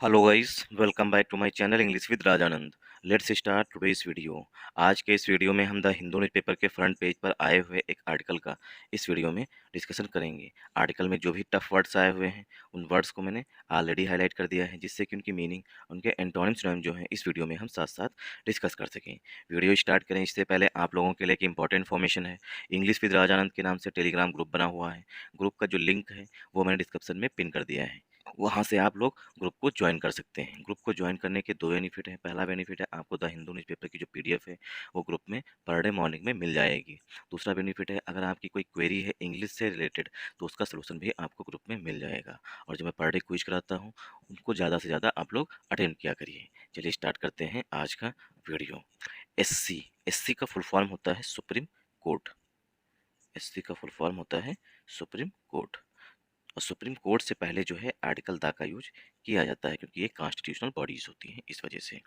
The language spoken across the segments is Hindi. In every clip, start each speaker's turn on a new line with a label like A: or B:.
A: Hello guys, welcome back to my channel English with Rajanand. Let's start today's video. आज के इस वीडियो में हम द हिंदू न्यूज़पेपर के फ्रंट पेज पर आए हुए एक आर्टिकल का इस वीडियो में डिस्कशन करेंगे। आर्टिकल में जो भी टफ वर्ड्स आए हुए हैं उन वर्ड्स को मैंने ऑलरेडी हाईलाइट कर दिया है, जिससे कि उनकी मीनिंग, उनके एंटोनिम सिनोनिम जो है इस वीडियो में हम साथ साथ डिस्कस कर सकें। वीडियो स्टार्ट करें इससे पहले आप लोगों के लिए एक इंपॉर्टेंट इन्फॉर्मेशन है। इंग्लिश विद राजानंद के नाम से टेलीग्राम ग्रुप बना हुआ है। ग्रुप का जो लिंक है वो मैंने डिस्क्रिप्शन में पिन कर दिया है। वहाँ से आप लोग ग्रुप को ज्वाइन कर सकते हैं। ग्रुप को ज्वाइन करने के दो बेनिफिट हैं। पहला बेनिफिट है, आपको द हिंदू न्यूज़पेपर की जो पीडीएफ है वो ग्रुप में पर डे मॉर्निंग में मिल जाएगी। दूसरा बेनिफिट है, अगर आपकी कोई क्वेरी है इंग्लिश से रिलेटेड तो उसका सलूशन भी आपको ग्रुप में मिल जाएगा। और जो मैं पर डे क्विज कराता हूँ उनको ज़्यादा से ज़्यादा आप लोग अटेंड किया करिए। चलिए स्टार्ट करते हैं आज का वीडियो। एससी का फुल फॉर्म होता है सुप्रीम कोर्ट। एससी का फुल फॉर्म होता है सुप्रीम कोर्ट। और सुप्रीम कोर्ट से पहले जो है आर्टिकल द का यूज किया जाता है, क्योंकि ये कॉन्स्टिट्यूशनल बॉडीज होती हैं इस वजह से।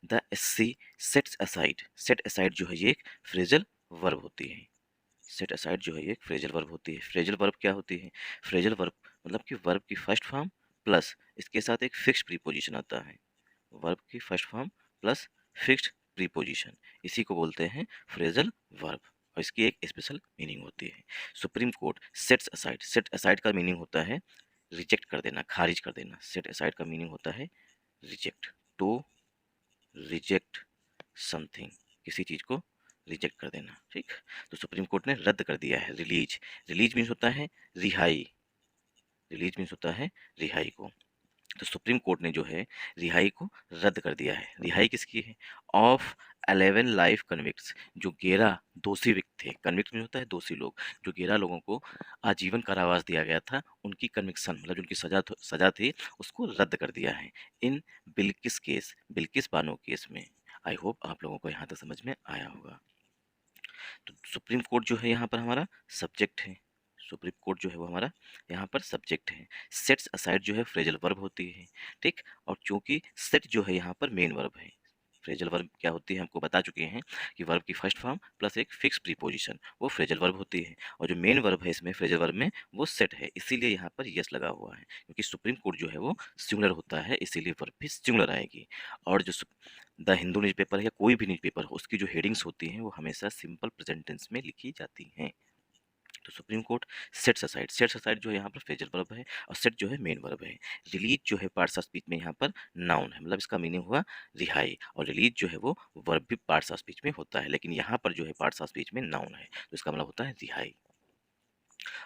A: The SC sets aside. Set aside जो है ये एक फ्रेजल वर्ब होती है। सेट असाइड जो है ये एक फ्रेजल वर्ब होती है। फ्रेजल वर्ब क्या होती है? फ्रेजल वर्ब मतलब कि वर्ब की फर्स्ट फॉर्म प्लस इसके साथ एक फिक्स प्रीपोजिशन आता है। वर्ब की first form plus fixed preposition, इसी को बोलते हैं फ्रेजल वर्ब। और इसकी एक स्पेशल मीनिंग होती है। Supreme court sets aside. Set aside का मीनिंग होता है रिजेक्ट कर देना, खारिज कर देना। सेट असाइड का मीनिंग होता है रिजेक्ट। टू रिजेक्ट समथिंग, किसी चीज को रिजेक्ट कर देना। ठीक, तो सुप्रीम कोर्ट ने रद्द कर दिया है रिलीज। रिलीज मीन्स होता है रिहाई। रिलीज मीन्स होता है रिहाई को। तो सुप्रीम कोर्ट ने जो है रिहाई को रद्द कर दिया है। रिहाई किसकी है? ऑफ 11 लाइफ कन्विक्ट्स, जो 11 दोषी व्यक्ति थे। कन्विक्ट में होता है दोषी लोग। जो 11 लोगों को आजीवन कारावास दिया गया था, उनकी कन्विक्शन मतलब जो उनकी सजा थी उसको रद्द कर दिया है। इन बिल्किस केस, बिल्किस बानो केस में। आई होप आप लोगों को यहाँ तक समझ में आया होगा। तो सुप्रीम कोर्ट जो है यहाँ पर हमारा सब्जेक्ट है। सुप्रीम कोर्ट जो है वो हमारा यहाँ पर सब्जेक्ट है। सेट्स असाइड जो है फ्रेजल वर्ब होती है। ठीक, और चूंकि सेट जो है यहाँ पर मेन वर्ब है। फ्रेजल वर्ब क्या होती है हमको बता चुके हैं कि वर्ब की फर्स्ट फॉर्म प्लस एक फिक्स प्रीपोजिशन वो फ्रेजल वर्ब होती है। और जो मेन वर्ब है इसमें फ्रेजल वर्ब में वो सेट है, इसीलिए यहाँ पर यस लगा हुआ है, क्योंकि सुप्रीम कोर्ट जो है वो सिंगुलर होता है, इसीलिए वर्ब भी सिंगुलर आएगी। और जो द हिंदू न्यूज़पेपर है या कोई भी न्यूज़पेपर हो, उसकी जो हेडिंग्स होती हैं वो हमेशा सिंपल प्रेजेंट टेंस में लिखी जाती हैं। तो Supreme court sets aside. Sets aside जो है यहाँ पर फ्रेजल वर्ब है और सेट जो है मेन वर्ब है। रिलीज जो है पार्ट्स ऑफ स्पीच में यहाँ पर नाउन है, मतलब इसका मीनिंग हुआ रिहाई। और रिलीज जो है वो वर्ब भी पार्ट्स ऑफ स्पीच में होता है, लेकिन यहाँ पर जो है पार्ट्स ऑफ स्पीच में नाउन है, तो इसका मतलब होता है रिहाई।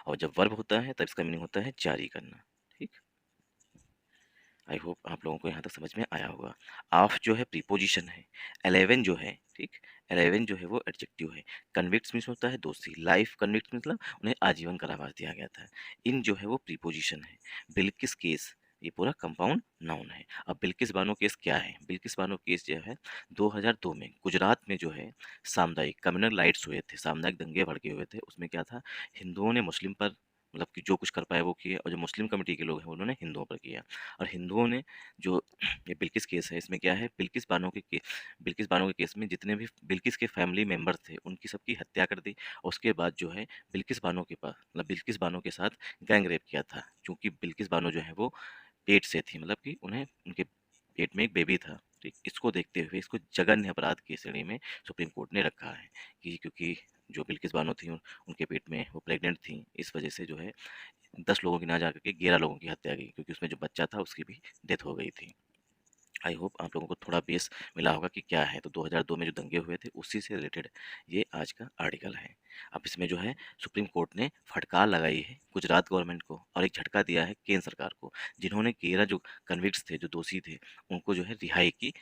A: और जब वर्ब होता है तब इसका मीनिंग होता है जारी करना। ठीक, आई होप आप लोगों को यहाँ तक समझ में आया होगा। ऑफ जो है प्रीपोजिशन है। 11 जो है, ठीक, 11 जो है वो एडजेक्टिव है। कन्विक्ट्स मीन्स होता है दोषी। लाइफ कन्विक्ट मतलब उन्हें आजीवन कारावास दिया गया था। इन जो है वो प्रीपोजिशन है। बिल्किस केस, ये पूरा कंपाउंड नाउन है। अब बिल्किस बानो केस क्या है? बिल्किस बानो केस जो है 2002 में गुजरात में जो है सामुदायिक कम्युनल राइट्स हुए थे, सामुदायिक दंगे भड़के हुए थे। उसमें क्या था, हिंदुओं ने मुस्लिम पर मतलब कि जो कुछ कर पाए वो किए, और जो मुस्लिम कम्युनिटी के लोग हैं उन्होंने हिंदुओं पर किया। और हिंदुओं ने जो ये बिल्किस केस है, इसमें क्या है, बिल्किस बानो के केस में जितने भी बिल्किस के फैमिली मेंबर थे उनकी सबकी हत्या कर दी। और उसके बाद जो है बिल्किस बानो के पास मतलब बिल्किस बानो के साथ गैंग रेप किया था। क्योंकि बिल्किस बानो जो है वो पेट से थी, मतलब कि उन्हें उनके पेट में एक बेबी था। ठीक, इसको देखते हुए इसको जघन्य अपराध की श्रेणी में सुप्रीम कोर्ट ने रखा है कि क्योंकि जो बिल्किस बानो थी उनके पेट में वो प्रेग्नेंट थी, इस वजह से जो है 10 लोगों की ना जाकर के 11 लोगों की हत्या की, क्योंकि उसमें जो बच्चा था उसकी भी डेथ हो गई थी। आई होप आप लोगों को थोड़ा बेस मिला होगा कि क्या है। तो 2002 में जो दंगे हुए थे उसी से रिलेटेड ये आज का आर्टिकल है। अब इसमें जो है सुप्रीम कोर्ट ने फटकार लगाई है गुजरात गवर्नमेंट को और एक झटका दिया है केंद्र सरकार को, जिन्होंने 11 जो कन्विक्ट्स थे, जो दोषी थे, उनको जो है रिहाई की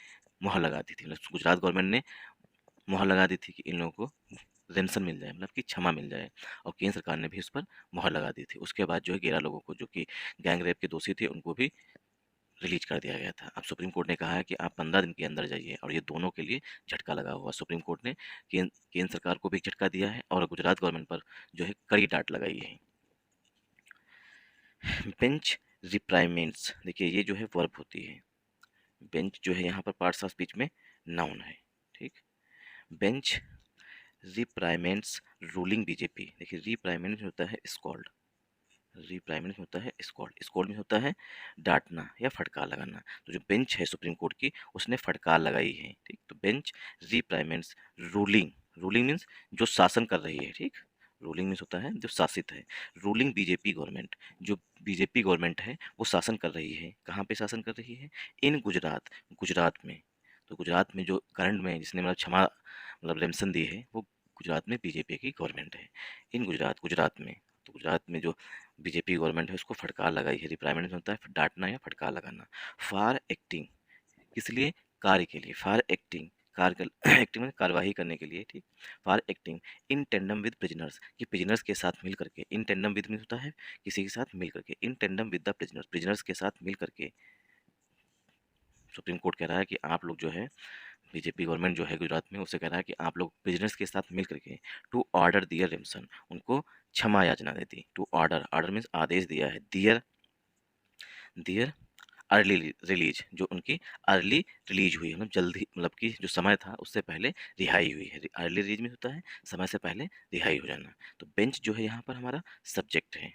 A: मुहर लगा दी थी। मतलब गुजरात गवर्नमेंट ने मुहर लगा दी थी कि इन लोगों को रेंसन मिल जाए, मतलब कि क्षमा मिल जाए। और केंद्र सरकार ने भी उस पर मुहर लगा दी थी। उसके बाद जो है 11 लोगों को जो कि गैंग रेप के दोषी थे उनको भी रिलीज कर दिया गया था। अब सुप्रीम कोर्ट ने कहा है कि आप 15 दिन के अंदर जाइए, और ये दोनों के लिए झटका लगा हुआ। सुप्रीम कोर्ट ने केंद्र सरकार को भी झटका दिया है और गुजरात गवर्नमेंट पर जो है कड़ी डांट लगाई है। बेंच रिप्राइमेंट्स, देखिए ये जो है वर्ब होती है। बेंच जो है यहाँ पर पार्ट्स ऑफ स्पीच में नाउन है। ठीक, बेंच रिप्राइमेंट्स रूलिंग बीजेपी। देखिए रिप्राइमेंट होता है स्कॉल्ड, रिप्राइमेंस में होता है स्कॉल्ड, स्कॉल्ड में होता है डांटना या फटकार लगाना। तो जो बेंच है सुप्रीम कोर्ट की, उसने फटकार लगाई है, ठीक। तो बेंच रिप्राइमेंट्स रूलिंग, रूलिंग मीन्स जो शासन कर रही है, ठीक। रूलिंग मीन्स होता है जो शासित है। रूलिंग बीजेपी गवर्नमेंट, जो बीजेपी गवर्नमेंट है वो शासन कर रही है। कहाँ पे शासन कर रही है? इन गुजरात, गुजरात में। तो गुजरात में जो करंट में जिसने मतलब क्षमा मतलब रेमसन दी है, वो गुजरात में बीजेपी की गवर्नमेंट है। इन गुजरात, गुजरात में। तो गुजरात में जो बीजेपी गवर्नमेंट है उसको फटकार लगाई है। रिप्राइमेंट होता है डांटना या फटकार लगाना। फॉर एक्टिंग, किस लिए? कार्य के लिए। फॉर एक्टिंग, कार्य एक्टिंग में कार्यवाही करने के लिए, ठीक। For acting in tandem with prisoners, कि प्रिजनर्स के साथ मिल करके। इन टेंडम विद में होता है किसी के साथ मिल करके। In tandem with the prisoners, prisoners के साथ मिल करके सुप्रीम कोर्ट कह रहा है कि आप लोग जो है, बीजेपी गवर्नमेंट जो है गुजरात में, उससे कह रहा है कि आप लोग प्रिजनर्स के साथ मिल करके टू ऑर्डर दियर रिमसन, उनको क्षमा याचना देती। टू ऑर्डर, ऑर्डर मीन्स आदेश दिया है। दियर, दियर अर्ली रिलीज, जो उनकी अर्ली रिलीज हुई है, मतलब जल्दी, मतलब कि जो समय था उससे पहले रिहाई हुई है। अर्ली रिलीज में होता है समय से पहले रिहाई हो जाना। तो बेंच जो है यहाँ पर हमारा सब्जेक्ट है।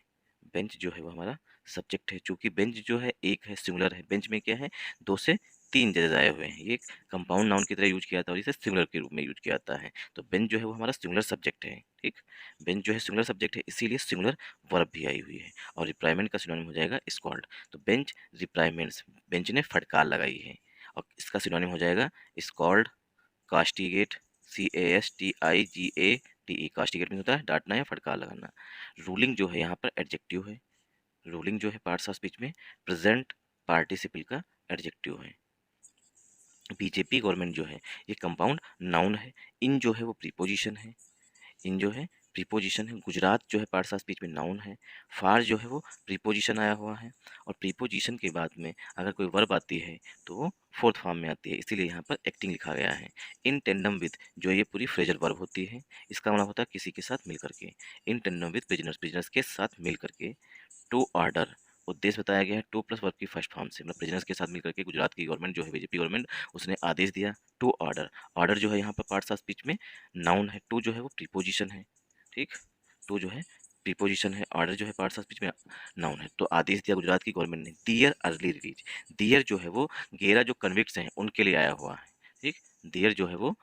A: बेंच जो है वो हमारा सब्जेक्ट है। चूंकि बेंच जो है एक है, सिंगुलर है। बेंच में क्या है? दो से तीन जजेस आए हुए हैं। ये कंपाउंड नाउन की तरह यूज किया जाता है और इसे सिंगुलर के रूप में यूज किया जाता है। तो बेंच जो है वो हमारा सिंगुलर सब्जेक्ट है, ठीक। बेंच जो है सिंगुलर सब्जेक्ट है, इसीलिए सिंगुलर वर्ब भी आई हुई है। और रिप्राइमेंट का सिनोनिम हो जाएगा स्कॉल्ड। तो बेंच रिप्राइमेंट्स, बेंच ने फटकार लगाई है। और इसका सिनोनिम हो जाएगा स्कॉल्ड, कास्टिगेट, CASTIGATE। कास्टिगेट में होता है डांटना या फटकार लगाना। रूलिंग जो है यहाँ पर एडजेक्टिव है। रूलिंग जो है पार्ट्स ऑफ स्पीच में प्रेजेंट पार्टिसिपल का एडजेक्टिव है। बीजेपी गवर्नमेंट जो है ये कंपाउंड नाउन है। इन जो है वो प्रीपोजिशन है। इन जो है प्रीपोजिशन है। गुजरात जो है पार्ट्स ऑफ स्पीच में नाउन है। फार जो है वो प्रीपोजिशन आया हुआ है। और प्रीपोजिशन के बाद में अगर कोई वर्ब आती है तो वो फोर्थ फॉर्म में आती है, इसीलिए यहाँ पर एक्टिंग लिखा गया है। इन टेंडम विद, जो ये पूरी फ्रेजल वर्ब होती है, इसका मतलब होता है किसी के साथ मिल करके। In tandem with business, business के साथ मिल करके। टू ऑर्डर, उद्देश्य बताया गया है टू प्लस वर्ब की फर्स्ट फॉर्म से, मतलब बिजनेस के साथ मिलकर के गुजरात की गवर्नमेंट जो है बीजेपी गवर्नमेंट, उसने आदेश दिया टू ऑर्डर। ऑर्डर जो है यहाँ पर पार्ट्स ऑफ स्पीच में नाउन है। टू जो है वो प्रीपोजिशन है, ठीक। टू जो है प्रीपोजिशन है, ऑर्डर जो है पार्ट्स ऑफ स्पीच में नाउन है। तो आदेश दिया गुजरात की गवर्नमेंट ने दियर अर्ली रिलीज। दियर जो है वो गेरा जो कन्विक्ट्स हैं उनके लिए आया हुआ है, ठीक। दियर जो है वो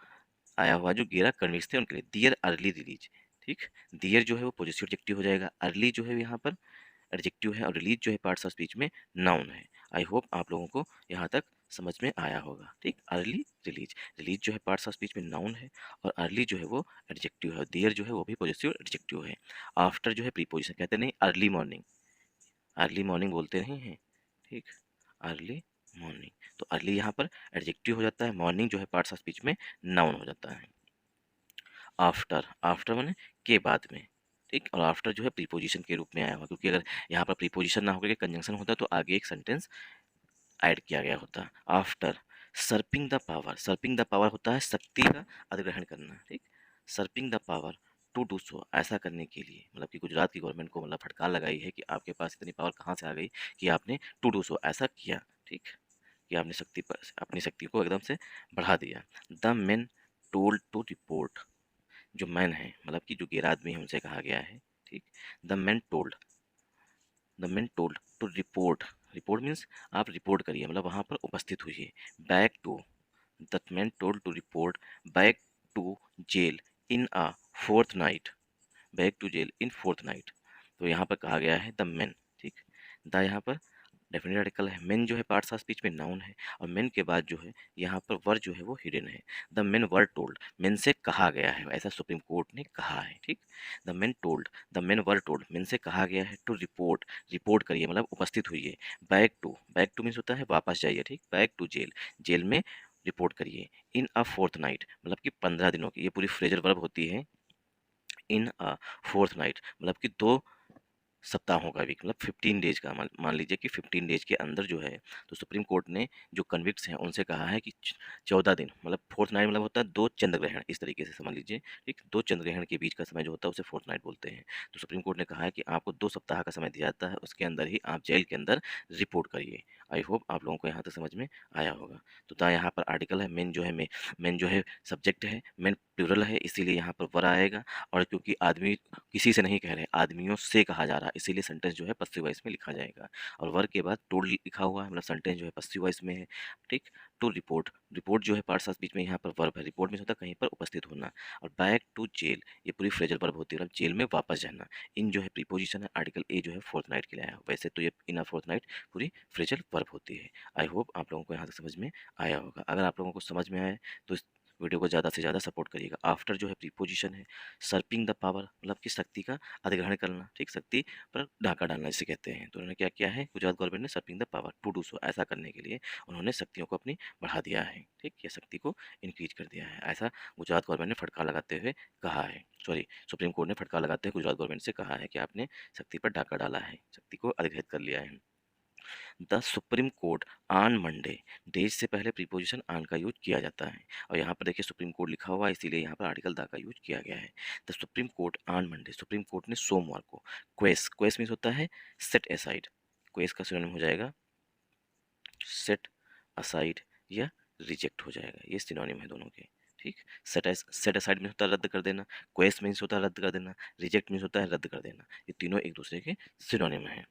A: आया हुआ जो गेरा कन्विक्ट्स थे उनके लिए, दियर अर्ली रिलीज, ठीक। दियर जो है वो पॉजिटिव एडजेक्टिव हो जाएगा। अर्ली जो है यहाँ पर एडजेक्टिव है और रिलीज जो है पार्ट्स ऑफ स्पीच में नाउन है। आई होप आप लोगों को यहाँ तक समझ में आया होगा, ठीक। अर्ली रिलीज, रिलीज जो है पार्ट्स ऑफ स्पीच में नाउन है और अर्ली जो है वो एडजेक्टिव है। देयर जो है वो भी पॉजिटिव एडजेक्टिव है। आफ्टर जो है प्रीपोजिशन, कहते नहीं अर्ली मॉर्निंग, अर्ली मॉर्निंग बोलते नहीं हैं, ठीक। अर्ली मॉर्निंग, तो अर्ली यहाँ पर एडजेक्टिव हो जाता है। मॉर्निंग जो है पार्ट्स ऑफ स्पीच में नाउन हो जाता है। आफ्टर, आफ्टर माने के बाद में, ठीक। और आफ्टर जो है प्रीपोजिशन के रूप में आया हुआ, क्योंकि अगर यहाँ पर प्रीपोजिशन ना होकर के कंजंक्शन होता तो आगे एक सेंटेंस ऐड किया गया होता। After usurping the power, usurping the power होता है शक्ति का अधिग्रहण करना, ठीक। Usurping the power to do so, ऐसा करने के लिए, मतलब कि गुजरात की गवर्नमेंट को मतलब फटकार लगाई है कि आपके पास इतनी पावर कहाँ से आ गई कि आपने टू डू सो, ऐसा किया, ठीक। कि आपने शक्ति पर, अपनी शक्ति को एकदम से बढ़ा दिया। The men told to report, जो मैन है मतलब कि जो गैर आदमी है उनसे कहा गया है, ठीक। The man told, the man told to report, report means आप रिपोर्ट करिए, मतलब वहाँ पर उपस्थित हुई। Back to, the man told to report back to jail in a fortnight, back to jail in fortnight. तो यहाँ पर कहा गया है द मैन, ठीक। द यहाँ पर डेफिनेट आर्टिकल है। मेन जो है पार्ट्स ऑफ स्पीच में नाउन है और मेन के बाद जो है यहाँ पर वर जो है वो हिडन है। The main were told, main से कहा गया है, ऐसा सुप्रीम कोर्ट ने कहा है, ठीक। The men told, the main were told, main से कहा गया है टू रिपोर्ट, रिपोर्ट करिए मतलब उपस्थित हुई है। Back to, back to means होता है वापस जाइए, ठीक। बैक टू जेल, जेल में रिपोर्ट करिए। इन अ फोर्थ नाइट, मतलब कि 15 दिनों की, ये पूरी फ्रेजल वर्ब होती है। इन अ फोर्थ नाइट मतलब कि दो सप्ताहों का वीक, मतलब 15 डेज का, मान मान लीजिए कि 15 डेज के अंदर जो है, तो सुप्रीम कोर्ट ने जो कन्विक्ट्स हैं उनसे कहा है कि 14 दिन, मतलब फोर्थ नाइट मतलब होता है दो चंद्र ग्रहण, इस तरीके से समझ लीजिए, ठीक। दो चंद्र ग्रहण के बीच का समय जो होता है उसे फोर्थ नाइट बोलते हैं। तो सुप्रीम कोर्ट ने कहा है कि आपको 2 सप्ताह का समय दिया जाता है, उसके अंदर ही आप जेल के अंदर रिपोर्ट करिए। आई होप आप लोगों को यहाँ तक समझ में आया होगा। तो यहाँ पर आर्टिकल है, मेन जो है मेन जो है सब्जेक्ट है, मेन प्लूरल है इसीलिए यहाँ पर वर आएगा, और क्योंकि आदमी किसी से नहीं कह रहे, आदमियों से कहा जा रहा है, इसीलिए सेंटेंस जो है पस्सिव वॉइस में लिखा जाएगा। और वर के बाद टू लिखा हुआ है, मतलब सेंटेंस जो है पस्सिव वॉइस में है। ठीक। टू रिपोर्ट, रिपोर्ट जो है पार्ट्स ऑफ स्पीच में यहाँ पर वर्ब है, रिपोर्ट में होता है कहीं पर उपस्थित होना। और बैक टू जेल, ये पूरी फ्रेजल वर्ब होती है, मतलब जेल में वापस जाना। इन जो है प्रीपोजिशन है, आर्टिकल ए जो है फोर्थ नाइट के लिए आया, वैसे तो ये इन फोर्थ नाइट पूरी फ्रेजल वर्ब होती है। आई होप आप लोगों को यहाँ तक समझ में आया होगा। अगर आप लोगों को समझ में आए तो इस वीडियो को ज़्यादा से ज़्यादा सपोर्ट करिएगा। आफ्टर जो है प्रीपोजिशन है, सर्पिंग द पावर, मतलब कि शक्ति का अधिग्रहण करना। ठीक, शक्ति पर डाका डालना जिसे कहते हैं। तो उन्होंने क्या किया है, गुजरात गवर्नमेंट ने usurping the power to do so, ऐसा करने के लिए उन्होंने शक्तियों को अपनी बढ़ा दिया है। ठीक, या शक्ति को इंक्रीज कर दिया है, ऐसा गुजरात गवर्नमेंट ने फटकार लगाते हुए कहा है। सॉरी, सुप्रीम कोर्ट ने फटकार लगाते हुए गुजरात गवर्नमेंट से कहा है कि आपने शक्ति पर डाका डाला है, शक्ति को अधिग्रहित कर लिया है। The supreme court on Monday, days से पहले प्रीपोजिशन ऑन का यूज किया जाता है। और यहाँ पर देखिए सुप्रीम कोर्ट लिखा हुआ है, इसीलिए यहाँ पर आर्टिकल द का यूज किया गया है। The supreme court on Monday, supreme court ने सोमवार को, क्वेस, क्वेस मीन्स होता है सेट एसाइड, क्वेस का सिनोनिम हो जाएगा सेट असाइड या रिजेक्ट हो जाएगा, ये सिनोनिम है दोनों के। ठीक, सेट असाइड मीन्स होता है रद्द कर देना, क्वेस मीन्स होता है रद्द कर देना, रिजेक्ट मीन्स होता है रद्द कर देना। ये तीनों एक दूसरे के सिनोनिम हैं।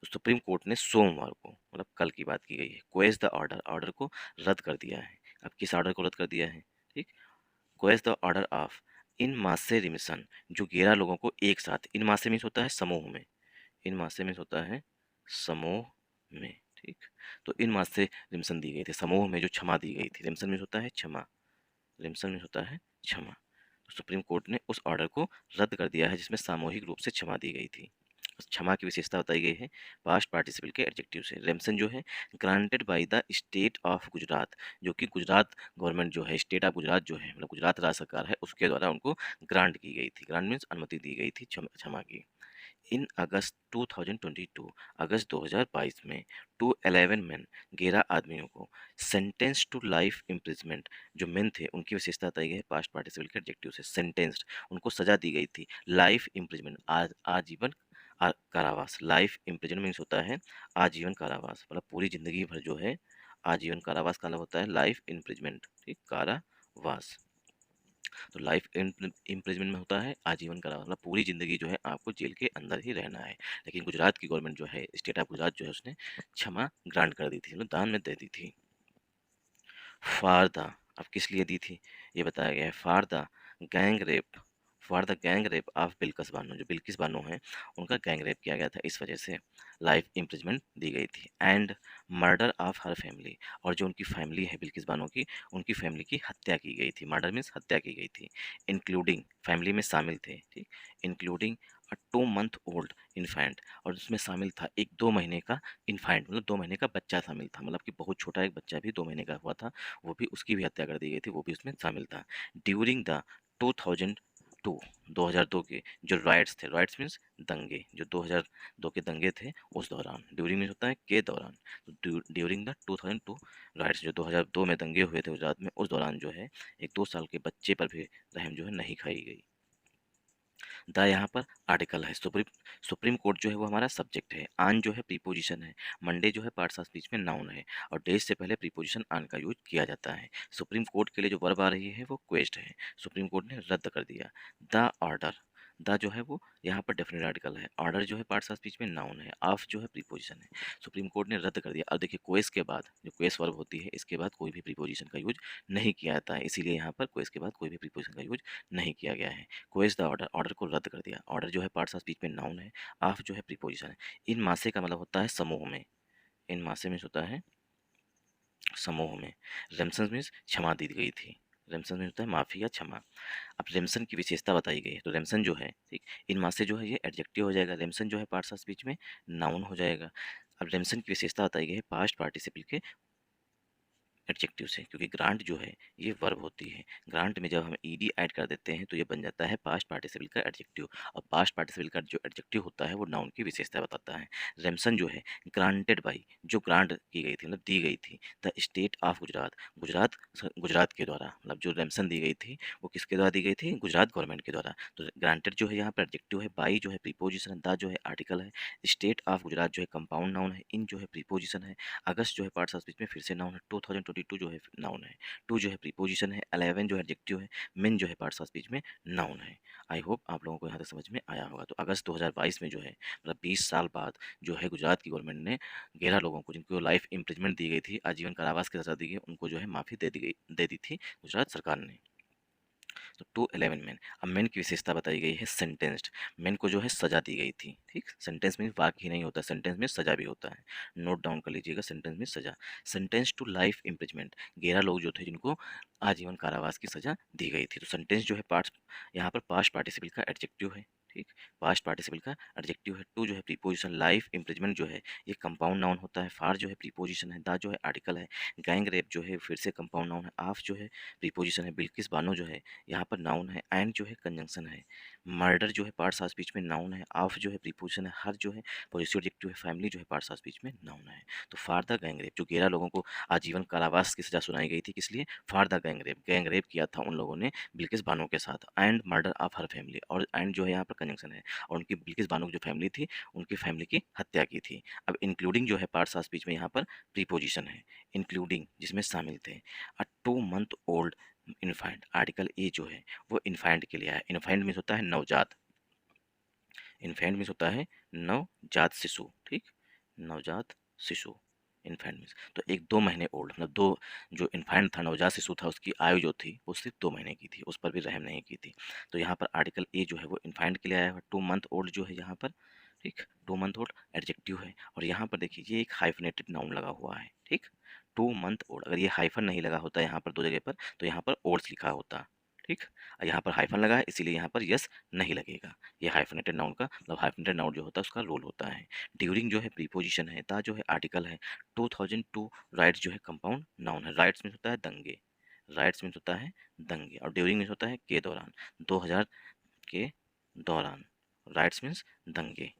A: तो सुप्रीम कोर्ट ने सोमवार को, मतलब कल की बात की गई है, क्वेस द ऑर्डर, ऑर्डर को रद्द कर दिया है। अब किस ऑर्डर को रद्द कर दिया है? ठीक, क्वेस द ऑर्डर ऑफ इन मासे रिमिशन, जो 11 लोगों को एक साथ, इन मासे मीन्स होता है समूह में, इन मासे मीन्स होता है समूह में। ठीक, तो इन मास से रिमसन दी गई थी, समूह में जो क्षमा दी गई थी, रिमसन मीन्स होता है क्षमा, रिमसन मीन्स होता है क्षमा। तो सुप्रीम कोर्ट ने उस ऑर्डर को रद्द कर दिया है जिसमें सामूहिक रूप से क्षमा दी गई थी। उस क्षमा की विशेषता बताई गई है पास्ट पार्टिसिपल के एडजेक्टिव से। रेमसन जो है granted by the state of Gujarat, जो कि गुजरात गवर्नमेंट जो है, स्टेट ऑफ गुजरात जो है, मतलब गुजरात राज्य सरकार है, उसके द्वारा उनको ग्रांट की गई थी। ग्रांट मीन्स अनुमति दी गई थी क्षमा की। इन अगस्त 2022, अगस्त 2022 में 211 मैन, 11 आदमियों को सेंटेंस टू लाइफ इम्प्रिजमेंट, जो मेन थे उनकी विशेषता बताई गई है पास्ट पार्टिसिपल के एडजेक्टिव से। सेंटेंस्ड, उनको सजा दी गई थी, लाइफ इम्प्रिजमेंट, आजीवन कारावास। लाइफ इम्प्रिजमेंट मीन्स होता है आजीवन कारावास, मतलब पूरी जिंदगी भर जो है आजीवन कारावास का मतलब होता है लाइफ इम्प्रिजमेंट। ठीक, कारावास। तो लाइफ इम्प्रिजमेंट में होता है आजीवन कारावास, मतलब पूरी ज़िंदगी जो है आपको जेल के अंदर ही रहना है। लेकिन गुजरात की गवर्नमेंट जो है, स्टेट ऑफ गुजरात जो है, उसने क्षमा ग्रांट कर दी थी, मतलब दान में दे दी थी। फारदा, अब किस लिए दी थी ये बताया गया है। For the gang rape, for the gang rape of Bilkis Bano, जो बिल्किस बानो है उनका गैंग रेप किया गया था, इस वजह से लाइफ इम्प्रिजमेंट दी गई थी। And murder of her family, और जो उनकी फैमिली है बिल्किस बानो की, उनकी फैमिली की हत्या की गई थी। मर्डर मीन्स हत्या की गई थी। इंक्लूडिंग, फैमिली में शामिल थे, ठीक, including a 2 month old infant, और उसमें शामिल था एक 2 महीने का इन्फेंट, मतलब 2 महीने का बच्चा शामिल था, मतलब कि बहुत छोटा एक बच्चा भी 2 महीने का हुआ था, वो भी, उसकी भी हत्या कर दी गई थी, वो भी उसमें शामिल था। ड्यूरिंग द 2002, 2002 के जो राइट्स थे, राइट्स मीन्स दंगे, जो 2002 के दंगे थे उस दौरान, ड्यूरिंग मीन्स होता है के दौरान, तो ड्यूरिंग द 2002 राइट्स, जो 2002 में दंगे हुए थे गुजरात में, उस दौरान जो है एक 2 साल के बच्चे पर भी रहम जो है नहीं खाई गई। द यहाँ पर आर्टिकल है, सुप्रीम कोर्ट जो है वो हमारा सब्जेक्ट है, आन जो है प्रीपोजिशन है, मंडे जो है पार्ट्स ऑफ स्पीच में नाउन है, और डेज से पहले प्रीपोजिशन आन का यूज किया जाता है। सुप्रीम कोर्ट के लिए जो वर्ब आ रही है वो क्वेस्ट है, सुप्रीम कोर्ट ने रद्द कर दिया। द ऑर्डर, द जो है वो यहाँ पर डेफिनेट आर्टिकल है, ऑर्डर जो है पार्ट्स ऑफ स्पीच में नाउन है, ऑफ जो है प्रीपोजिशन है, सुप्रीम कोर्ट ने रद्द कर दिया। अब देखिए क्वेस के बाद, जो क्वेस वर्ब होती है, इसके बाद कोई भी प्रीपोजिशन का यूज नहीं किया जाता है, इसीलिए यहाँ पर क्वेस के बाद कोई भी प्रीपोजिशन का यूज नहीं किया गया है। क्वेस द ऑर्डर, ऑर्डर को रद्द कर दिया। ऑर्डर जो है पार्ट्स ऑफ स्पीच में नाउन है, ऑफ जो है प्रीपोजिशन है। इन मासे का मतलब होता है समूह में, इन मासे में होता है समूह में। रेमसन मीन्स क्षमा दी गई थी, रेमसन मीन्स होता है माफी या क्षमा। अब रेमसन की विशेषता बताई गई है, तो रेमसन जो है, ठीक, इन मासे जो है ये एडजेक्टिव हो जाएगा, रेमसन जो है पार्ट्स ऑफ स्पीच में नाउन हो जाएगा। अब रेमसन की विशेषता बताई गई है पास्ट पार्टिसिपल के एडजेक्टिव से, क्योंकि ग्रांट जो है ये वर्ब होती है, ग्रांट में जब हम ईडी ऐड कर देते हैं तो ये बन जाता है पास्ट पार्टिसिपल का एडजेक्टिव, और पास्ट पार्टिसिपल का जो एडजेक्टिव होता है वो नाउन की विशेषता बताता है। रेमसन जो है ग्रांटेड बाई, जो ग्रांट की गई थी, मतलब दी गई थी, the state of Gujarat, Gujarat के द्वारा, मतलब जो रेमसन दी गई थी वो किसके द्वारा दी गई थी, गुजरात गवर्नमेंट के द्वारा। तो ग्रांटेड जो है यहाँ पर एडजेक्टिव है, बाई जो है प्रीपोजिशन है, द जो है आर्टिकल है, स्टेट ऑफ गुजरात जो है कंपाउंड नाउन है, इन जो है प्रीपोजिशन है, अगस्त जो है पार्ट्स ऑफ स्पीच में फिर से नाउन है, 2022 42 जो है नाउन है, 2 जो है प्रीपोजिशन है, 11 जो है एडजेक्टिव है, मेन जो है पार्ट्स ऑफ स्पीच में नाउन है। आई होप आप लोगों को यहाँ तक समझ में आया होगा। तो अगस्त 2022 में जो है मतलब 20 साल बाद जो है गुजरात की गवर्नमेंट ने 11 लोगों को जिनको लाइफ इम्प्रिजमेंट दी गई थी, आजीवन कारावास की सजा दी गई, उनको जो है माफ़ी दे दी थी गुजरात सरकार ने। तो 211 मैन। अब मैन की विशेषता बताई गई है सेंटेंस्ड। मैन को जो है सजा दी गई थी। ठीक, सेंटेंस में वाक्य ही नहीं होता, सेंटेंस में सजा भी होता है। नोट डाउन कर लीजिएगा, सेंटेंस में सजा। Sentence to life imprisonment. 11 लोग जो थे जिनको आजीवन कारावास की सजा दी गई थी। तो सेंटेंस जो है पार्ट, यहाँ पर पास्ट पार्टिसिपल का एडजेक्टिव है। ठीक, पास्ट पार्टिसिपल का एडजेक्टिव है। टू जो है प्रीपोजिशन, लाइफ इम्प्रिजमेंट जो है ये कंपाउंड नाउन होता है। फार जो है प्रीपोजिशन है, दा जो है आर्टिकल है, गैंग रेप जो है फिर से कंपाउंड नाउन है, आफ जो है प्रीपोजिशन है, बिल्किस बानो जो है यहाँ पर नाउन है, एंड जो है कंजंक्शन है, मर्डर जो है पार्ट्स ऑफ स्पीच में नाउन है, ऑफ जो है प्रीपोजिशन है, हर जो है पॉजिटिव एडजेक्टिव है, फैमिली जो है पार्ट्स ऑफ स्पीच में नाउन है। तो फॉर द गैंगरेप, जो 11 लोगों को आजीवन कारावास की सजा सुनाई गई थी, किस लिए? फॉर द गैंगरेप किया था उन लोगों ने बिल्किस बानो के साथ, and murder of her family, और एंड जो है यहाँ पर कंजंक्शन है, और उनकी बिल्किस बानो की जो फैमिली थी उनकी फैमिली की हत्या की थी। अब इंक्लूडिंग जो है पार्ट्स ऑफ स्पीच में यहाँ पर प्रीपोजिशन है, इंक्लूडिंग जिसमें शामिल थे। अ 2 month old infant, article a जो है वो इन्फेंट के लिए है। इन्फेंट मीन्स होता है नवजात, इन्फेंट मीन्स होता है नवजात शिशु। ठीक, नवजात शिशु इन्फेंट मीन्स। तो एक 2 महीने ओल्ड मतलब दो, जो इन्फेंट था नवजात शिशु था उसकी आयु जो थी वो सिर्फ 2 महीने की थी, उस पर भी रहम नहीं की थी। तो यहाँ पर आर्टिकल ए जो है वो इन्फेंट के लिए आया है। 2 मंथ ओल्ड जो है यहाँ पर, ठीक, 2 मंथ ओल्ड एडजेक्टिव है, और यहाँ पर देखिए ये एक हाइफनेटेड नाउन लगा हुआ है। ठीक, 2 मंथ ओल्ड, अगर ये हाइफन नहीं लगा होता यहाँ पर 2 जगह पर तो यहाँ पर ओल्ड्स लिखा होता। ठीक, यहाँ पर हाइफन लगा है इसीलिए यहाँ पर यस नहीं लगेगा। ये हाइफनेटेड नाउन का मतलब हाइफनेटेड नाउन जो होता है उसका रोल होता है। ड्यूरिंग जो है प्रीपोजिशन है, दा जो है आर्टिकल है, 2002 राइट्स जो है कंपाउंड नाउन है। राइट्स मीन्स होता है दंगे, राइट्स मीन्स होता है दंगे, और ड्यूरिंग मीन्स होता है के दौरान, 2000 के दौरान। राइट्स मीन्स दंगे,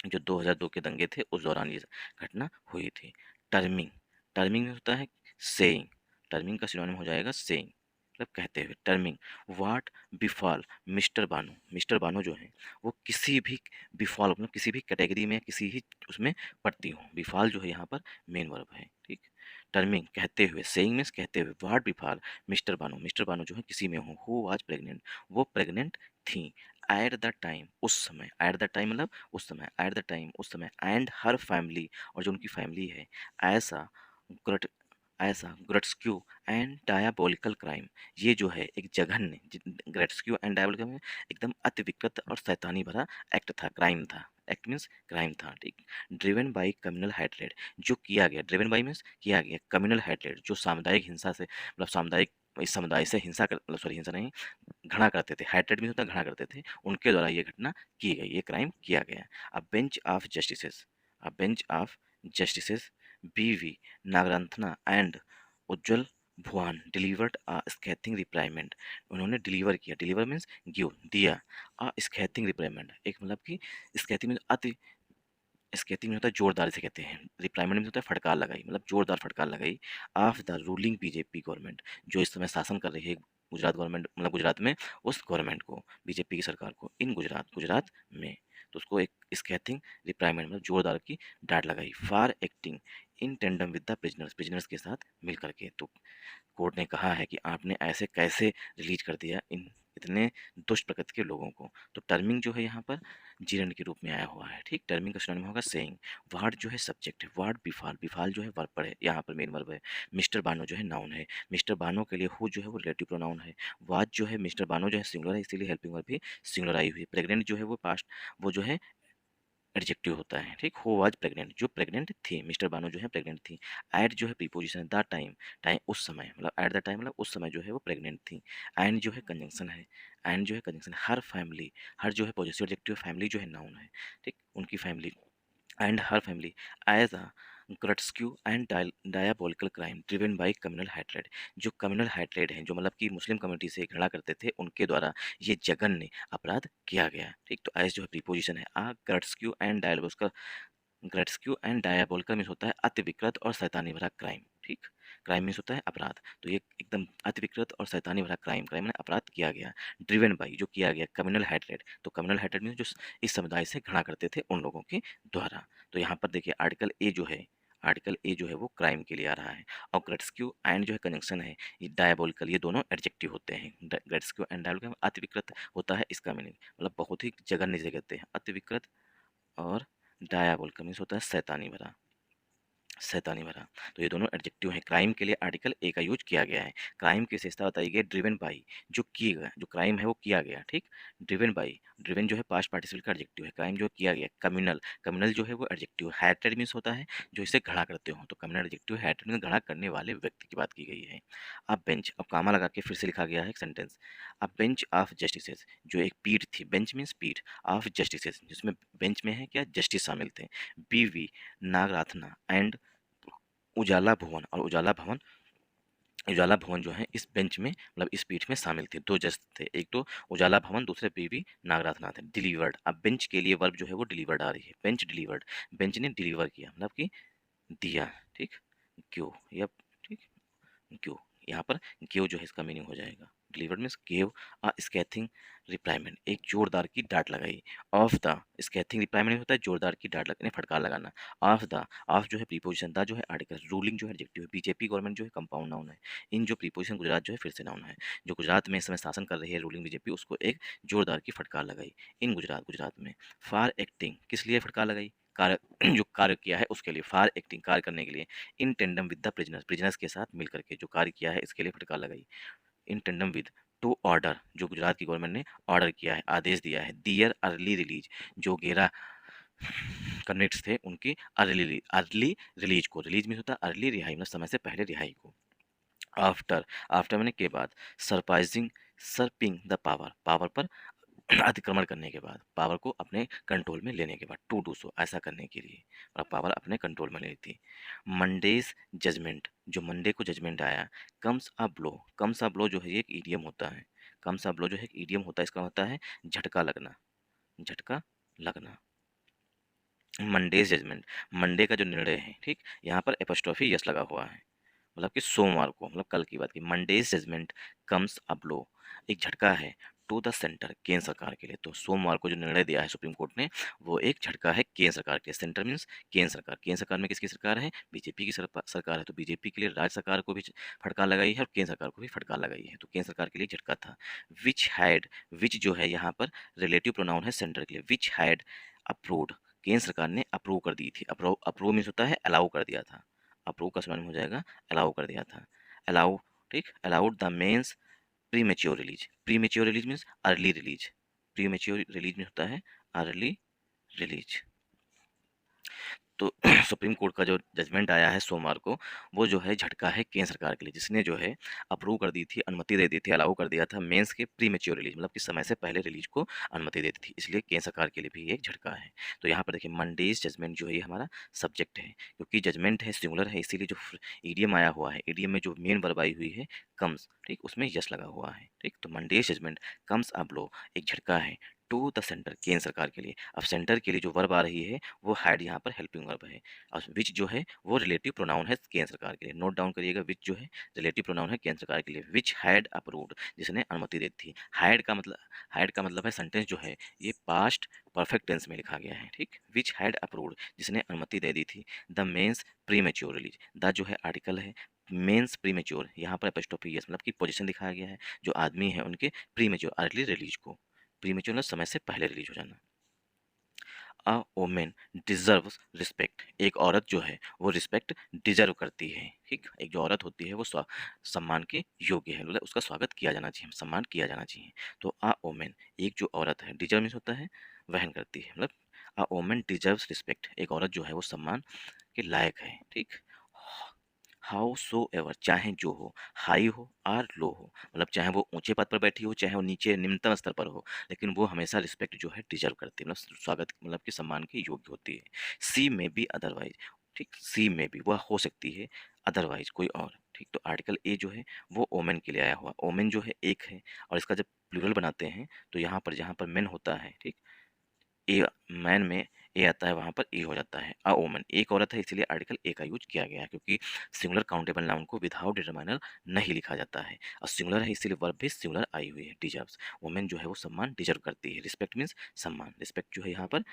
A: जो 2002 के दंगे थे उस दौरान ये घटना हुई थी। टर्मिंग, टर्मिंग में होता है सेइंग, टर्मिंग का सिनोनिम हो जाएगा सेइंग, मतलब कहते हुए। टर्मिंग, वाट बिफॉल मिस्टर बानो, मिस्टर बानो जो है वो किसी भी बिफॉल मतलब किसी भी कैटेगरी में किसी ही उसमें पढ़ती हूँ। बिफॉल जो है यहाँ पर मेन वर्ब है। ठीक, टर्मिंग कहते हुए, सेइंग मीन्स कहते हुए, वाट बिफॉल मिस्टर बानो, मिस्टर बानो जो है किसी में हो, हु वाज प्रेग्नेंट, वो प्रेग्नेंट थी, एट द टाइम उस समय, एट द टाइम मतलब उस समय, एट द टाइम उस समय, एंड हर फैमिली और जो उनकी फैमिली है, ऐसा ग्रट ऐसा ग्रट्स्क्यू एंड डायाबोलिकल क्राइम, ये जो है एक जघन्य, ग्रट्स्क्यू एंड डायबोलिकल में एकदम अति विकृत और शैतानी भरा एक्ट था, क्राइम था। एक्ट मीन्स क्राइम था। ठीक, ड्रिवन बाई कम्युनल हैट्रेड, जो किया गया, ड्रिवन बाई मीन्स किया गया, कम्युनल हैट्रेड जो सामुदायिक हिंसा से मतलब सामुदायिक इस समुदाय से हिंसा कर मतलब सॉरी हिंसा नहीं, घृणा करते थे, हैट्रेड भी होता है घृणा करते थे, उनके द्वारा ये घटना की गई, ये क्राइम किया गया। A bench of justices, a bench of justices B V Nagarathna and Ujjal Bhuyan delivered a scathing reprimand, उन्होंने डिलीवर किया, डिलीवर मीन्स गिव, दिया, अ स्कैथिंग रिप्राइमेंट, एक मतलब कि स्कैथिंग मीन्स अति, स्कैथिंग होता है जोरदार से कहते हैं, रिप्राइमेंट होता है फटकार लगाई, मतलब जोरदार फटकार लगाई, of the ruling BJP government, जो इस समय शासन कर रही है गुजरात गवर्नमेंट मतलब गुजरात में, उस गवर्नमेंट को, बीजेपी की सरकार को, इन गुजरात में। तो उसको एक स्कैथिंग रिप्राइमेंट मतलब जोरदार की डांट लगाई, for acting in tandem with the prisoners, prisoners के साथ मिल करके। तो कोर्ट ने कहा है कि आपने ऐसे कैसे रिलीज कर दिया इन इतने दुष्ट प्रकृति के लोगों को। तो टर्मिंग जो है यहाँ पर जीरन के रूप में आया हुआ है। ठीक, टर्मिंग का सिनोनिम होगा सेइंग। वार्ड जो है सब्जेक्ट है, वार्ड बिफाल, बिफाल जो है वर्ब पर है, यहाँ पर मेन वर्ब है। मिस्टर बानो जो है नाउन है, मिस्टर बानो के लिए हु जो है वो रिलेटिव प्रोनाउन है। वाज जो है मिस्टर बानो जो है सिंगुलर है इसीलिए हेल्पिंग वर्ब भी सिंगुलर आई हुई है। प्रेग्नेंट जो है वो पास्ट, वो जो है एडजेक्टिव होता है। ठीक, हु वाज प्रेग्नेंट, जो प्रेग्नेंट थी, मिस्टर बानो जो है प्रेग्नेंट थी। एट जो है प्रीपोजिशन है, द टाइम, टाइम उस समय मतलब एट द टाइम मतलब उस समय जो है वो प्रेग्नेंट थी। एंड जो है कंजंक्शन है, एंड जो है कंजंक्शन, हर फैमिली, हर जो है पॉजिटिव एडजेक्टिव, फैमिली जो है नाउन है। ठीक, उनकी family, and her family as a grotesque and diabolical crime driven by communal hatred, जो कम्युनल हैट्रेड हैं जो मतलब कि मुस्लिम कम्युनिटी से घृणा करते थे उनके द्वारा ये जघन्य अपराध किया गया। ठीक, तो एज जो है प्रीपोजिशन है, a grotesque and diabolical, grotesque and diabolical means होता है अति विकृत और शैतानी भरा क्राइम। ठीक, क्राइम मीन्स होता है अपराध, तो ये एकदम अति विकृत और शैतानी भरा क्राइम, क्राइम ने अपराध किया गया। ड्रिवन बाई जो किया गया, कम्युनल हैट्रेड, तो कम्युनल हैट्रेड मीन्स जो इस समुदाय से घृणा करते थे उन लोगों के द्वारा। तो यहाँ पर देखिए आर्टिकल ए जो है, आर्टिकल ए जो है वो क्राइम के लिए आ रहा है। और ग्रेट्स्क्यू एंड जो है कंजंक्शन है, ये डायबोलिकल, ये दोनों एडजेक्टिव होते हैं। ग्रेट्स्क्यू एंड डायबोलिकल अति विकृत होता है, इसका मीनिंग मतलब बहुत ही जघन्य जिसे कहते हैं अति विकृत, और डायबोलिकल मीन्स होता है शैतानी भरा, शैतानी भरा। तो ये दोनों एडजेक्टिव हैं। क्राइम के लिए आर्टिकल ए का यूज किया गया है। क्राइम की विशेषता बताई गई ड्रिवन बाई, जो किए गया, जो क्राइम है वो किया गया, ठीक। ड्रिवन बाई, ड्रिवन जो है पास्ट पार्टिसिपल का एडजेक्टिव है, क्राइम जो किया गया। कम्युनल, कम्युनल जो है वो एडजेक्टिव है। हैटेड मीन्स होता है जो इसे खड़ा करते हो, तो कम्युनल एडजेक्टिव है। हैटेड मीन्स खड़ा करने वाले व्यक्ति की बात की गई है। अब बेंच, अब कामा लगा के फिर से लिखा गया है एक सेंटेंस। अब बेंच ऑफ जस्टिसेस, जो एक पीठ थी, बेंच मीन्स पीठ, ऑफ जस्टिसेस जिसमें बेंच में है क्या, जस्टिस शामिल थे। बीवी नागराथना एंड उजाला भवन, और उजाला भवन, उजाला भवन जो है इस बेंच में मतलब इस पीठ में शामिल थे। दो जज थे, एक तो उजाला भवन, दूसरे बीवी नागराथनाथ है। डिलीवर्ड, अब बेंच के लिए वर्ब जो है वो डिलीवर्ड आ रही है। बेंच डिलीवर्ड, बेंच ने डिलीवर किया मतलब कि दिया, ठीक। क्यों, यह ठीक, क्यों, यहाँ पर गिव जो है इसका मीनिंग हो जाएगा। डिलीवर्ड मीन्स गिव अ स्कैथिंग रिप्लाइमेंट, एक जोरदार की डांट लगाई। ऑफ द, स्कैथिंग रिप्लाइमेंट होता है जोरदार की डांट लगने, फटकार लगाना। ऑफ द, ऑफ जो है प्रीपोजिशन, द जो है आर्टिकल, रूलिंग जो है एडजेक्टिव है। बीजेपी गवर्नमेंट जो है कंपाउंड नाउन है। इन जो प्रीपोजिशन, गुजरात जो है फिर से नाउन है। जो गुजरात में इस समय शासन कर रही है रूलिंग बीजेपी, उसको एक जोरदार की फटकार लगाई। इन गुजरात, गुजरात में। फॉर एक्टिंग, किस लिए फटकार लगाई, कार्य जो कार्य किया है उसके लिए। फॉर एक्टिंग, कार्य करने के लिए। In tandem with the prisoners, prisoners के साथ मिल करके जो कार्य किया है इसके लिए फटकार लगाई। इन टेंडम विद, टू ऑर्डर, जो गुजरात की गवर्नमेंट ने ऑर्डर किया है, आदेश दिया है। दियर अर्ली रिलीज, जो गेरा कन्विक्ट्स थे उनकी अर्ली, अर्ली रिलीज को, रिलीज में होता है अर्ली रिहाई मतलब समय से पहले रिहाई को। आफ्टर, आफ्टर मैंने के बाद। सरप्राइजिंग, सरपिंग द पावर, पावर पर अतिक्रमण करने के बाद, पावर को अपने कंट्रोल में लेने के बाद। टू डू सो, ऐसा करने के लिए, और पावर अपने कंट्रोल में ली थी। मंडेज जजमेंट, जो मंडे को जजमेंट आया। Comes a blow, comes a blow जो है ये एक ईडियम होता है। कम्स अ ब्लो जो है एक ईडियम होता है, इसका होता है झटका लगना, झटका लगना। मंडेज जजमेंट, मंडे का जो निर्णय है, ठीक, यहाँ पर एपोस्ट्रोफी यस लगा हुआ है, मतलब कि सोमवार को, मतलब कल की बात की। Monday's judgment comes a blow, एक झटका है। टू द सेंटर, केंद्र सरकार के लिए। तो सोमवार को जो निर्णय दिया है सुप्रीम कोर्ट ने, वो एक झटका है केंद्र सरकार के लिए। सेंटर मीन्स केंद्र सरकार, केंद्र सरकार में किसकी सरकार है, बीजेपी की सरकार है। तो बीजेपी के लिए राज्य सरकार को भी फटकार लगाई है और केंद्र सरकार को भी फटकार लगाई है। तो केंद्र सरकार के लिए झटका था। विच हैड, विच जो है यहाँ पर रिलेटिव प्रोनाउन है सेंटर के लिए। विच हैड अप्रूव्ड, केंद्र सरकार ने अप्रूव कर दी थी। अप्रूव, अप्रूव मीन्स होता है अलाउ कर दिया था। अप्रूव का सिनोनिम हो जाएगा अलाउ कर दिया था। अलाउ, ठीक, allowed the men's premature release, premature release means early release, premature release में होता है अर्ली रिलीज। तो सुप्रीम कोर्ट का जो जजमेंट आया है सोमवार को, वो जो है झटका है केंद्र सरकार के लिए, जिसने जो है अप्रूव कर दी थी, अनुमति दे दी थी, अलाउ कर दिया था मेंस के प्री मेच्योर रिलीज, मतलब कि समय से पहले रिलीज को अनुमति देती थी, इसलिए केंद्र सरकार के लिए भी एक झटका है। तो यहाँ पर देखिए मंडेज जजमेंट जो है ये हमारा सब्जेक्ट है, क्योंकि जजमेंट है सिंगुलर है, इसीलिए जो ईडियम आया हुआ है, ईडियम में जो मेन वर्ब आई हुई है कम्स, ठीक, उसमें यस लगा हुआ है, ठीक। तो Monday's judgment comes a blow, एक झटका है। टू द सेंटर, केंद्र सरकार के लिए। अब सेंटर के लिए जो वर्ब आ रही है वो हैड यहाँ पर हेल्पिंग वर्ब है, और विच जो है वो रिलेटिव प्रोनाउन है केंद्र सरकार के लिए। नोट डाउन करिएगा, विच जो है रिलेटिव प्रोनाउन है केंद्र सरकार के लिए। विच हैड अप्रूव्ड, जिसने अनुमति दी थी। हैड का मतलब है सेंटेंस जो है ये पास्ट परफेक्ट टेंस में लिखा गया है, ठीक। विच हैड अप्रूव्ड, जिसने अनुमति दे दी थी। The men's premature release, the जो है आर्टिकल है, मेंस प्रीमेच्योर, यहाँ पर एपोस्ट्रोफी यस मतलब कि पोजीशन दिखाया गया है, जो आदमी है उनके प्रीमेच्योर अर्ली रिलीज को, प्रीमेच्योर मतलब समय से पहले रिलीज हो जाना। अ वोमेन डिजर्व्स रिस्पेक्ट, एक औरत जो है वो रिस्पेक्ट डिजर्व करती है, ठीक। एक जो औरत होती है वो सम्मान के योग्य है, मतलब उसका स्वागत किया जाना चाहिए, सम्मान किया जाना चाहिए। तो अ वोमेन, एक जो औरत है, डिजर्व मीन्स होता है वहन करती है, मतलब अ वोमेन डिजर्व्स रिस्पेक्ट, एक औरत जो है वो सम्मान के लायक है, ठीक। हाउ सो एवर, चाहे जो हो, हाई हो और लो हो, मतलब चाहे वो ऊंचे पद पर बैठी हो, चाहे वो नीचे निम्नतम स्तर पर हो, लेकिन वो हमेशा रिस्पेक्ट जो है डिजर्व करती है, मतलब स्वागत मतलब कि सम्मान के योग्य होती है। सी में बी अदरवाइज, ठीक, सी में भी वह हो सकती है, अदरवाइज कोई और, ठीक। तो आर्टिकल ए जो है वो ओमेन के लिए आया हुआ, ओमेन जो है एक है, और इसका जब प्लूरल बनाते हैं तो यहाँ पर जहाँ पर मेन होता है, ठीक, ए, मैन में ए आता है वहाँ पर ए हो जाता है। अ वोमन, एक औरत है, इसलिए आर्टिकल ए का यूज किया गया है, क्योंकि सिंगुलर काउंटेबल नाउन को विदाउट डिटरमाइनर नहीं लिखा जाता है, और सिंगुलर है इसलिए वर्ब भी सिंगुलर आई हुई है। डिजर्व्स, वोमेन जो है वो सम्मान डिजर्व करती है। रिस्पेक्ट मीन्स सम्मान, रिस्पेक्ट जो है यहाँ पर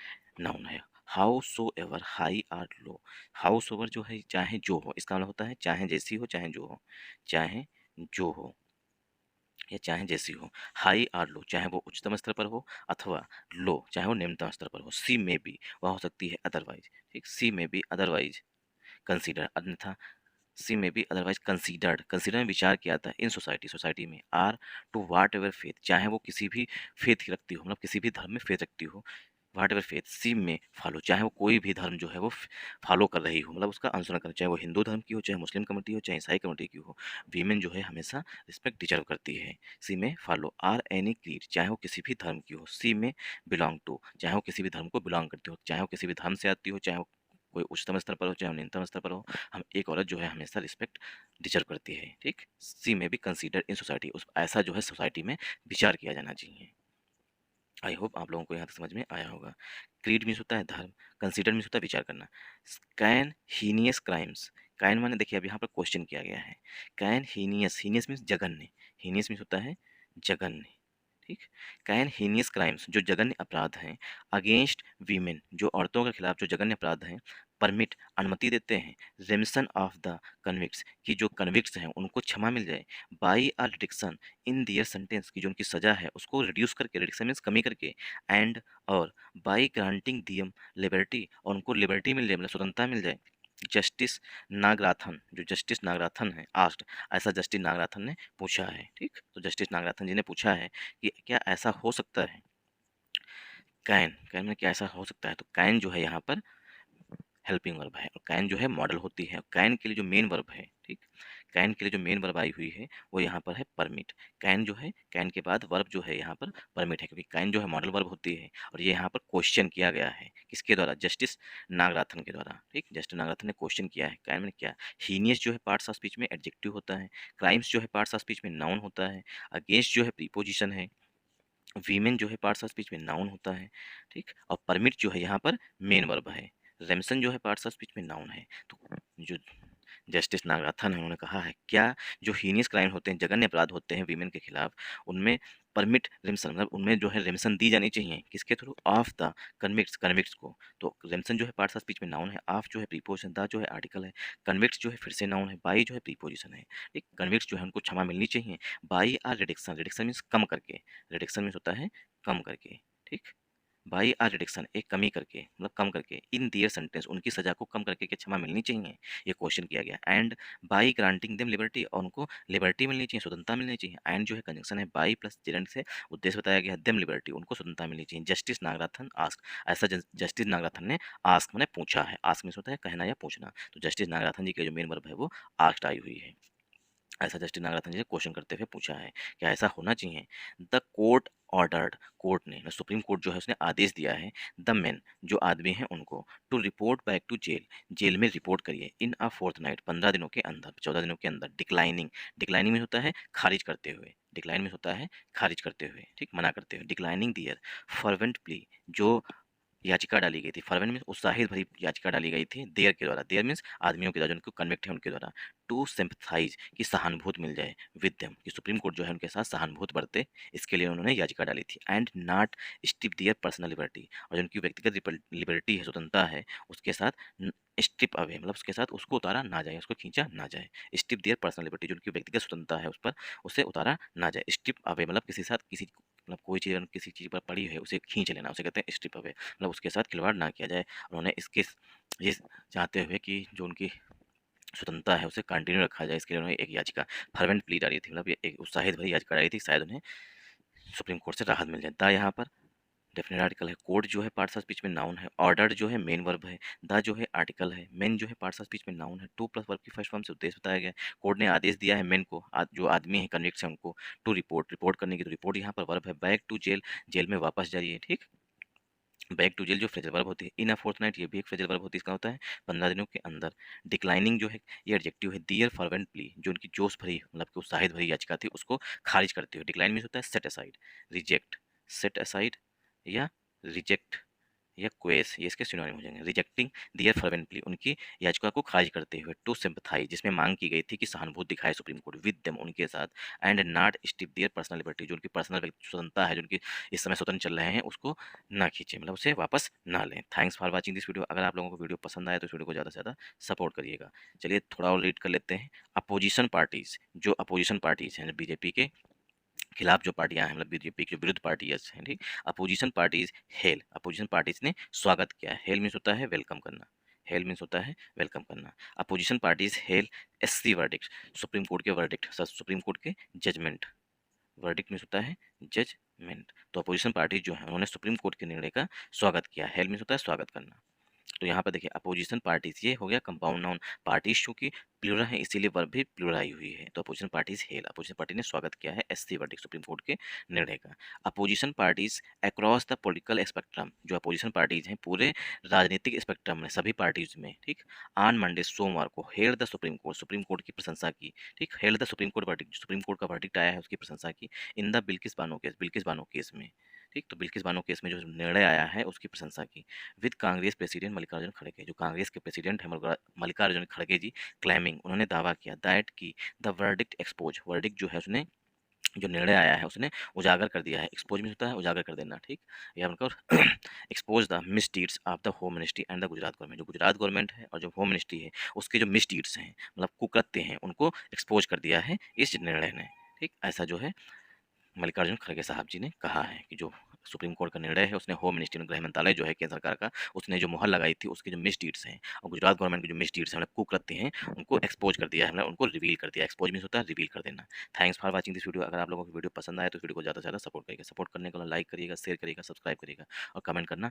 A: नाउन है। Howsoever high or low, howsoever जो है चाहे जो हो, इसका मतलब होता है चाहे जैसी हो चाहे जो हो, चाहे जो हो या चाहे जैसी हो। हाई आर लो चाहे वो उच्चतम स्तर पर हो अथवा लो चाहे वो निम्नतम स्तर पर हो। सी में बी वह हो सकती है अदरवाइज, ठीक, सी में बी अदरवाइज कंसीडर, अन्यथा सी में बी अदरवाइज कंसीडर्ड, कंसीडर में विचार किया था इन सोसाइटी, सोसाइटी में। Or to whatever faith चाहे वो किसी भी फेथ रखती हो, मतलब किसी भी धर्म में फेथ रखती हो, वाट एवर फेथ सी में फॉलो चाहे वो कोई भी धर्म जो है वो फॉलो कर रही हो, मतलब उसका अनुसरण कर, चाहे वो हिंदू धर्म की हो, चाहे मुस्लिम कम्युनिटी हो, चाहे ईसाई कम्युनिटी की हो, वीमेन जो है हमेशा रिस्पेक्ट डिजर्व करती है। सी में फॉलो आर एनी क्रीड चाहे वो किसी भी धर्म की हो। सी में बिलोंग टू चाहे वो किसी भी धर्म को बिलोंग करती हो, चाहे वो किसी भी धर्म से आती हो, चाहे वो कोई उच्चतम स्तर पर हो चाहे वो निम्नतम स्तर पर हो, हम एक औरत जो है हमेशा रिस्पेक्ट डिजर्व करती है, ठीक। सी में भी कंसीडर इन सोसाइटी उस ऐसा जो है सोसाइटी में विचार किया जाना चाहिए। आई होप आप लोगों को यहाँ तक समझ में आया होगा। क्रीड मीन्स होता है धर्म, कंसीडर मीन्स होता है विचार करना। कैन हीनियस क्राइम्स, कैन माने देखिए अब यहाँ पर क्वेश्चन किया गया है। कैन हीनियस, हीनियस मीन्स जघन्य, हीनियस मीन्स होता है जघन्य, ठीक। कैन हीनियस क्राइम्स जो जघन्य अपराध हैं, अगेंस्ट वीमेन जो औरतों के खिलाफ जो जघन्य अपराध हैं, परमिट अनुमति देते हैं, रिमिशन ऑफ द कन्विक्ट्स की जो कन्विक्ट्स हैं उनको क्षमा मिल जाए, by a reduction in their sentence की जो उनकी सजा है उसको रिड्यूस करके, रिडिक्शन मीन्स कमी करके, एंड और बाई ग्रांटिंग दियम लिबर्टी और उनको लिबर्टी मिल जाए मतलब स्वतंत्रता मिल जाए। जस्टिस नागराथन जो जस्टिस नागराथन है आस्ट, ऐसा जस्टिस नागराथन ने पूछा है, ठीक। तो जस्टिस नागराथन जी ने पूछा है कि क्या ऐसा हो सकता है। कैन, कैन में क्या ऐसा हो सकता है, तो कैन जो है यहाँ पर हेल्पिंग वर्ब है और कैन जो है मॉडल होती है। कैन के लिए जो मेन वर्ब है, ठीक, कैन के लिए जो मेन वर्ब आई हुई है वो यहाँ पर है परमिट। कैन जो है, कैन के बाद वर्ब जो है यहाँ पर परमिट है, क्योंकि कैन जो है मॉडल वर्ब होती है। और ये यहाँ पर क्वेश्चन किया गया है किसके द्वारा, जस्टिस नागराथन के द्वारा, ठीक। जस्टिस नागराथन ने क्वेश्चन किया है कैन में क्या। हीनियस जो है पार्ट्स ऑफ स्पीच में एडजेक्टिव होता है, क्राइम्स जो है पार्ट्स ऑफ स्पीच में नाउन होता है, अगेंस्ट जो है प्रीपोजिशन है, वीमेन जो है पार्ट्स ऑफ स्पीच में नाउन होता है, ठीक। और परमिट जो है यहाँ पर मेन वर्ब है, रेमसन जो है पार्ट्स ऑफ स्पीच में नाउन है। तो जो जस्टिस नागराथन है उन्होंने कहा है क्या जो हीनियस क्राइम होते हैं, जघन्य अपराध होते हैं वीमेन के खिलाफ, उनमें परमिट रिमसन मतलब उनमें जो है रिमसन दी जानी चाहिए किसके through, of the convicts, convicts को। तो रिमसन जो है पार्ट्स ऑफ स्पीच में नाउन है, ऑफ जो है प्रीपोजिशन, द जो है आर्टिकल है, कन्विक्ट्स जो है फिर से नाउन है, बाई जो है प्रीपोजिशन है, एक कन्विक्ट्स जो है उनको क्षमा मिलनी चाहिए। By our reduction, reduction means कम करके, रिडक्शन मीन्स होता है कम करके, ठीक। बाई आर रिडक्शन एक कमी करके मतलब कम करके, इन दियर सेंटेंस उनकी सजा को कम करके क्या क्षमा मिलनी चाहिए, ये क्वेश्चन किया गया। And by granting them liberty और उनको लिबर्टी मिलनी चाहिए, स्वतंत्रता मिलनी चाहिए। एंड जो है कंजंक्शन है बाई प्लस जेरेंट से उद्देश्य बताया गया देम लिबर्टी उनको स्वतंत्रता मिलनी चाहिए। जस्टिस नागराथन आस्क, ऐसा जस्टिस नागराथन ने आस्क मैंने पूछा है, आस्क मीन्स होता है कहना या पूछना, तो जस्टिस नागराथन जी के जो मेन वर्ब है वो आस्क्ड आई हुई है। ऐसा जस्टिस नागराथन जी ने क्वेश्चन करते हुए पूछा है क्या ऐसा होना चाहिए। द कोर्ट ऑर्डर्ड, कोर्ट ने सुप्रीम कोर्ट जो है उसने आदेश दिया है, द मैन जो आदमी हैं उनको, to report back to jail, jail में रिपोर्ट करिए, इन अ फोर्थ नाइट 15 दिनों के अंदर, 14 दिनों के अंदर। डिक्लाइनिंग, डिक्लाइनिंग में होता है खारिज करते हुए, डिक्लाइन में होता है खारिज करते हुए, ठीक, मना करते हुए। डिक्लाइनिंग दियर फर्वेंट प्ली जो याचिका डाली गई थी, फर्वेंट मीन्स उत्साहित भरी याचिका डाली गई थी देयर के द्वारा, देयर मीन्स आदमियों के द्वारा जो उनको कन्विक्ट है उनके द्वारा, टू सिंपथाइज की सहानुभूति मिल जाए विद देम कि सुप्रीम कोर्ट जो है उनके साथ सहानुभूति बरते, इसके लिए उन्होंने याचिका डाली थी। And not strip their personal liberty और जो उनकी व्यक्तिगत लिबर्टी है, स्वतंत्रता है, उसके साथ स्टिप अवे मतलब उसके साथ उसको उतारा ना जाए, उसको खींचा ना जाए। स्टिप दियर पर्सनल लिबर्टी जो उनकी व्यक्तिगत स्वतंत्रता है उस पर उसे उतारा ना जाए। स्टिप अवे मतलब किसी साथ किसी मतलब कोई चीज़ किसी चीज़ पर पड़ी है उसे खींच लेना, उसे कहते हैं स्टिप अवे, मतलब उसके साथ खिलवाड़ ना किया जाए। उन्होंने इसके ये चाहते हुए कि जो उनकी स्वतंत्रता है उसे कंटिन्यू रखा जाए, इसके लिए उन्होंने एक याचिका फर्वेंट प्ली डाली थी, मतलब ये एक उत्साहित भरी याचिका डाली थी, शायद उन्हें सुप्रीम कोर्ट से राहत मिल जाए। द यहाँ पर डेफिनेट आर्टिकल है, कोर्ट जो है पार्ट्स ऑफ स्पीच में नाउन है, ऑर्डर जो है मेन वर्ब है, द जो है आर्टिकल है, मेन जो है पार्ट्स ऑफ स्पीच में नाउन है, टू प्लस वर्ब की फर्स्ट फॉर्म से उद्देश्य बताया गया है। कोर्ट ने आदेश दिया है मेन को, जो आदमी है कन्विक्ट है उनको, टू रिपोर्ट, रिपोर्ट करने की, तो रिपोर्ट यहाँ पर वर्ब है। बैक टू जेल, जेल में वापस जाइए, ठीक। बैक टू जेल जो फ्रेजल वर्ब होती है, इन अ फोर्टनाइट ये भी एक फ्रेजल वर्ब होती है, इसका होता है 15 दिनों के अंदर। डिक्लाइनिंग जो है ये एडजेक्टिव है, दियर फर्वेंट प्ली जो उनकी जोश भरी मतलब कि उत्साहित भरी याचिका थी उसको खारिज करते हुए। डिक्लाइन मीन्स होता है set aside, reject, set aside या रिजेक्ट, या क्वेस, ये इसके सिनोनिम हो जाएंगे। रिजेक्टिंग दियर फर्वेंटली, उनकी याचिका को खारिज करते हुए। टू सिंपथाइज, जिसमें मांग की गई थी कि सहानुभूति दिखाए सुप्रीम कोर्ट विद देम, उनके साथ। And not strip their personal liberty, जो उनकी पर्सनल स्वतंत्रता है, जो उनकी इस समय स्वतंत्र चल रहे हैं, उसको ना खींचे, मतलब उसे वापस ना लें। Thanks for watching this video. अगर आप लोगों को वीडियो पसंद आए तो इस वीडियो को ज़्यादा से ज़्यादा सपोर्ट करिएगा। चलिए थोड़ा और रीड कर लेते हैं। अपोजिशन पार्टीज, जो अपोजिशन पार्टीज हैं बीजेपी के खिलाफ जो पार्टियां हैं, मतलब बीजेपी की जो विरुद्ध पार्टीज हैं, ठीक। Opposition parties hello, opposition parties ने स्वागत किया है। हेल मीन्स होता है वेलकम करना, हेल मीन्स होता है वेलकम करना। Opposition parties hello SC verdict, supreme court के वर्डिक्ट, सुप्रीम कोर्ट के जजमेंट। वर्डिक्ट मीन्स होता है जजमेंट। तो अपोजिशन पार्टी जो है उन्होंने सुप्रीम कोर्ट के निर्णय का स्वागत किया। हेल मीन्स होता है स्वागत करना। तो यहाँ पर देखिए अपोजिशन पार्टीज, ये हो गया कंपाउंड नाउन। पार्टीज चूंकि प्लूरल है इसीलिए वर्ब भी प्लूरल आई हुई है। तो opposition parties hello, opposition party ने स्वागत किया है एससी वर्डिक्ट, सुप्रीम कोर्ट के निर्णय का। Opposition parties across the political spectrum, जो अपोजिशन पार्टीज हैं पूरे राजनीतिक स्पेक्ट्रम में, सभी पार्टीज में, ठीक। ऑन मंडे, सोमवार को, held the supreme court, supreme court की प्रशंसा की, ठीक। Held the supreme court verdict, supreme Court का वर्डिक्ट आया है उसकी प्रशंसा की। In the Bilkis Bano case, Bilkis Bano case में, ठीक। तो बिल्किस बानो केस में जो निर्णय आया है उसकी प्रशंसा की। विद कांग्रेस प्रेसिडेंट मल्लिकार्जुन खड़गे, जो कांग्रेस के प्रेसिडेंट है मल्लिकार्जुन खड़गे जी, क्लेमिंग, उन्होंने दावा किया दैट की द वर्डिक्ट एक्सपोज, वर्डिक्ट जो है उसने, जो निर्णय आया है उसने उजागर कर दिया है। एक्सपोज में होता है उजागर कर देना, ठीक। या मतलब expose the misdeeds of the home ministry and the Gujarat government, जो गुजरात गवर्नमेंट है और जो होम मिनिस्ट्री है उसके जो मिसडीड्स हैं, मतलब कुकृत्य हैं, उनको एक्सपोज कर दिया है इस निर्णय ने, ठीक। ऐसा जो है मल्लिकार्जुन खड़गे साहब जी ने कहा है कि जो सुप्रीम कोर्ट का निर्णय है उसने होम मिनिस्ट्री, गृह मंत्रालय जो है केंद्र सरकार का, उसने जो मुहर लगाई थी उसके जो मिसडीड्स हैं और गुजरात गवर्नमेंट के जो मिसडीड्स हैं, मतलब कुकृत्य हैं, उनको एक्सपोज कर दिया है, मतलब उनको रिवील कर दिया। एक्सपोज मींस होता है रिवील कर देना। Thanks for watching this video. अगर आप लोगों को वीडियो पसंद आए तो वीडियो को ज़्यादा से ज़्यादा सपोर्ट करिएगा। सपोर्ट करने के लिए लाइक करिएगा, शेयर करिएगा, सब्सक्राइब करिएगा और कमेंट करना